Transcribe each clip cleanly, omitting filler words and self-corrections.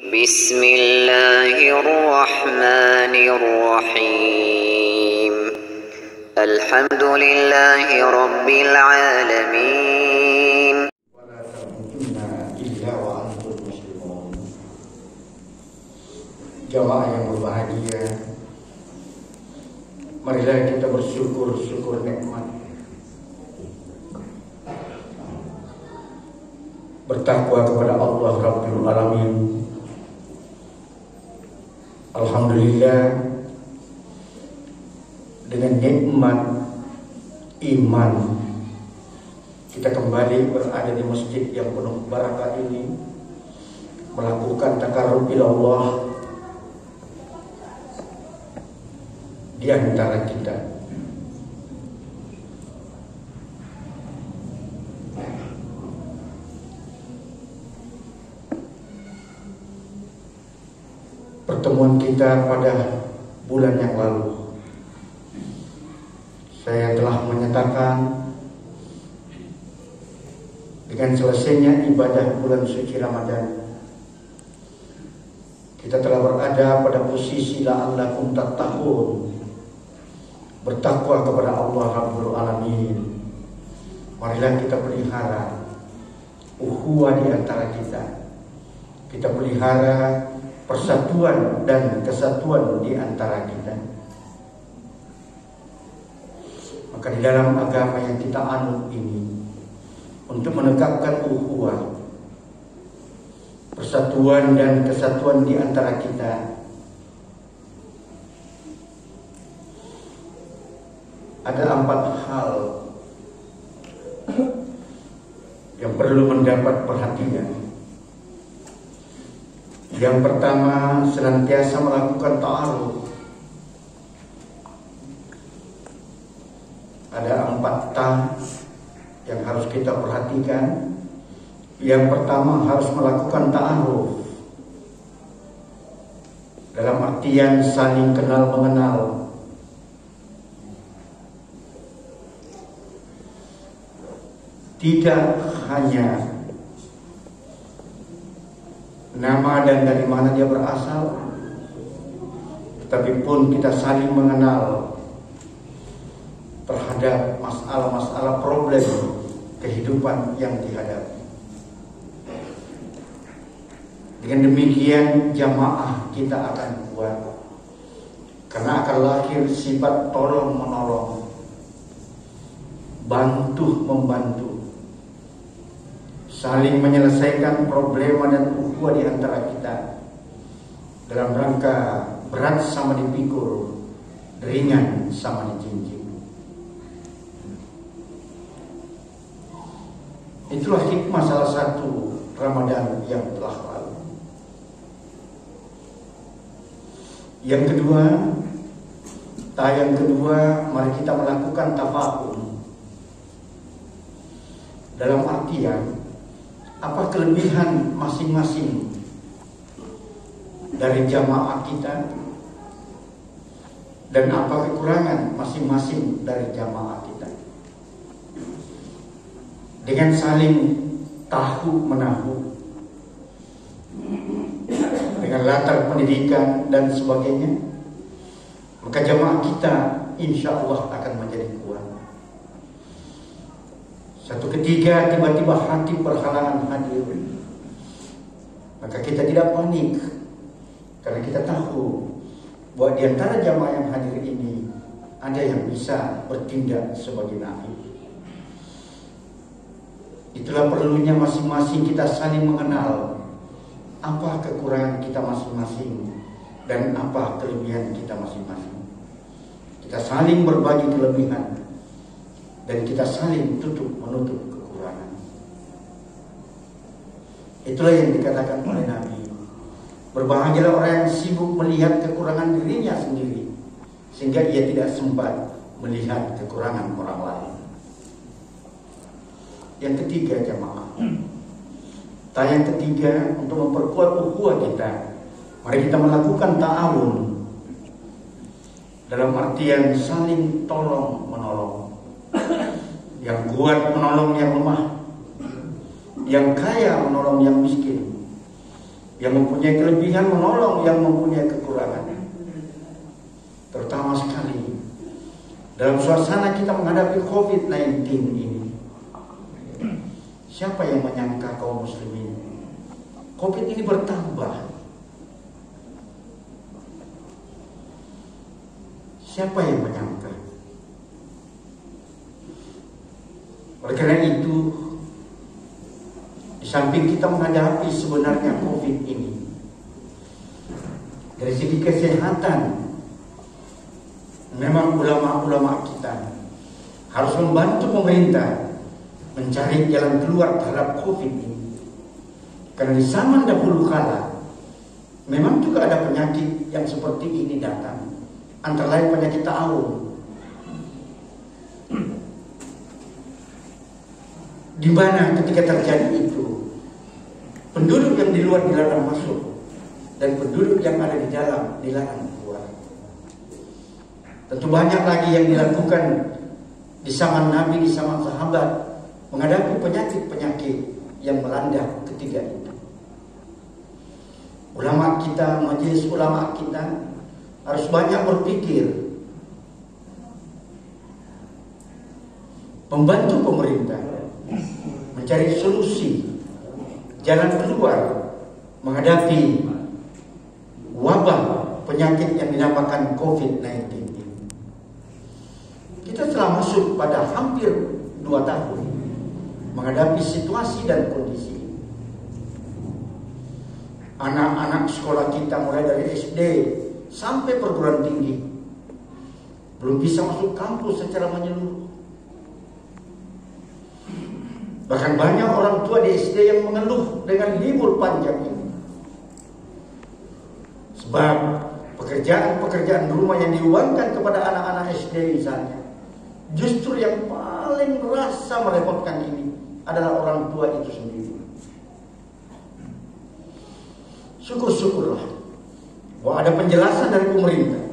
Bismillahirrahmanirrahim. Alhamdulillahi Rabbil Alamin. Wala tamutunna illa wa antum muslimun. Jamaah yang berbahagia, marilah kita bersyukur nikmat, bertakwa kepada Allah Rabbul Alamin. Alhamdulillah, dengan nikmat iman kita kembali berada di masjid yang penuh barakah ini, melakukan takarrub ila Allah di antara kita. Pertemuan kita pada bulan yang lalu, saya telah menyatakan dengan selesainya ibadah bulan suci Ramadan, kita telah berada pada posisi la'allakum tattaqun, bertakwa kepada Allah Rabbul Alamin. Marilah kita pelihara ukhuwah di antara kita. Kita pelihara persatuan dan kesatuan di antara kita. Maka di dalam agama yang kita anut ini, untuk menegakkan ukhuwah, persatuan dan kesatuan di antara kita, ada 4 hal yang perlu mendapat perhatian. Yang pertama, senantiasa melakukan ta'aruf. Ada 4 ta yang harus kita perhatikan. Yang pertama, harus melakukan ta'aruf, dalam artian saling kenal mengenal. Tidak hanya nama dan dari mana dia berasal, tetapi pun kita saling mengenal terhadap masalah-masalah problem kehidupan yang dihadapi. Dengan demikian jamaah kita akan kuat, karena akan lahir sifat tolong menolong, bantu membantu, saling menyelesaikan problema dan ukhuwah di antara kita, dalam rangka berat sama dipikul, ringan sama dijinjing. Itulah hikmah salah satu Ramadan yang telah lalu. Yang kedua, mari kita melakukan tafahum, dalam artian apa kelebihan masing-masing dari jamaah kita dan apa kekurangan masing-masing dari jamaah kita. Dengan saling tahu menahu, dengan latar pendidikan dan sebagainya, maka jamaah kita insya Allah akan menjadi kuat. Satu ketika tiba-tiba hati berhalangan hadir, maka kita tidak panik, karena kita tahu bahwa di antara jamaah yang hadir ini ada yang bisa bertindak sebagai naib. Itulah perlunya masing-masing kita saling mengenal apa kekurangan kita masing-masing dan apa kelebihan kita masing-masing. Kita saling berbagi kelebihan dan kita saling menutup kekurangan. Itulah yang dikatakan oleh Nabi, berbahagialah orang yang sibuk melihat kekurangan dirinya sendiri, sehingga ia tidak sempat melihat kekurangan orang lain. Yang ketiga jamaah, yang ketiga, untuk memperkuat ukhuwah kita, mari kita melakukan ta'awun, dalam artian saling tolong menolong. Yang kuat menolong yang lemah, yang kaya menolong yang miskin, Yang mempunyai kelebihan menolong yang mempunyai kekurangan. Terutama sekali dalam suasana kita menghadapi COVID-19 ini. Siapa yang menyangka kaum muslimin COVID ini bertambah? Siapa yang menyangka? Oleh karena itu, di samping kita menghadapi sebenarnya COVID ini, dari segi kesehatan, memang ulama-ulama kita harus membantu pemerintah mencari jalan keluar terhadap COVID ini. Karena di zaman dahulu kala, memang juga ada penyakit yang seperti ini datang. Antara lain penyakit taun. Di mana ketika terjadi itu, penduduk yang di luar dilarang masuk dan penduduk yang ada di dalam dilarang keluar. Tentu banyak lagi yang dilakukan di zaman Nabi, di zaman sahabat menghadapi penyakit-penyakit yang melanda ketiga itu. Ulama kita, majelis ulama kita harus banyak berpikir, membantu pemerintah mencari solusi jalan keluar menghadapi wabah penyakit yang dinamakan COVID-19 ini. Kita telah masuk pada hampir 2 tahun menghadapi situasi dan kondisi. Anak-anak sekolah kita mulai dari SD sampai perguruan tinggi belum bisa masuk kampus secara menyeluruh. Bahkan banyak orang tua di SD yang mengeluh dengan libur panjang ini. Sebab pekerjaan-pekerjaan rumah yang diuangkan kepada anak-anak SD misalnya, justru yang paling rasa merepotkan ini adalah orang tua itu sendiri. Syukur-syukurlah bahwa ada penjelasan dari pemerintah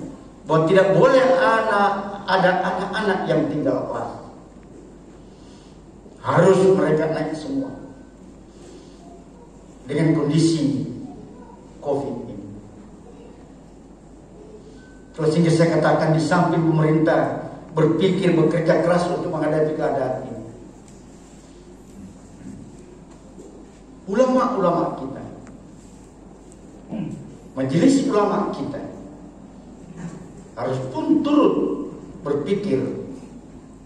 bahwa tidak boleh ada anak-anak yang tinggal kelas. Harus mereka naik semua dengan kondisi COVID ini. Sehingga saya katakan, di samping pemerintah berpikir bekerja keras untuk menghadapi keadaan ini, ulama-ulama kita, majelis ulama kita harus pun turut berpikir,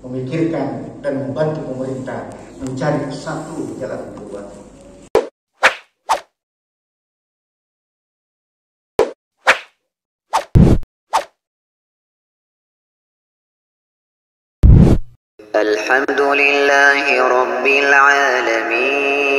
memikirkan dan membantu pemerintah mencari satu jalan keluar. Alhamdulillahi Rabbil Alamin.